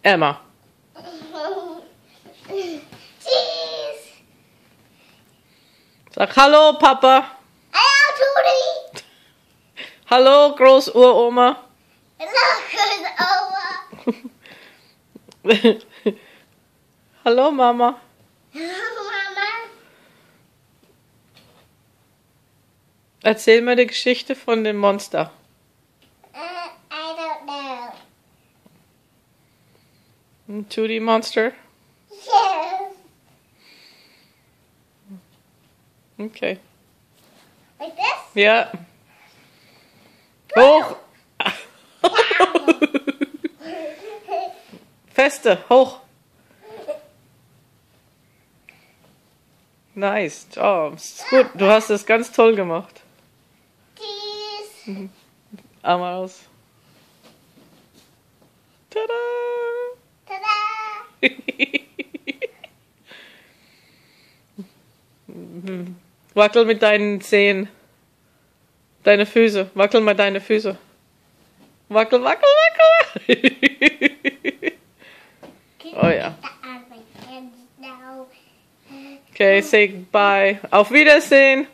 Emma. Cheese. Sag Hallo, Papa. Hello, Tutti. Hallo, Großuroma. Hello, Oma. Hallo, Mama. Mama. Erzähl mir die Geschichte von dem Monster. I don't know. Tutti Monster. Yes. Okay. Like this? Ja. Hoch. Feste, hoch. Nice. Oh, ist gut. Du hast es ganz toll gemacht. Cheese. Arm aus. Tada! Ta-da. Wackel mit deinen Zehen. Deine Füße. Wackel mal deine Füße. Wackel, wackel, wackel. Oh ja. On my hands now. Okay, say bye. Auf Wiedersehen.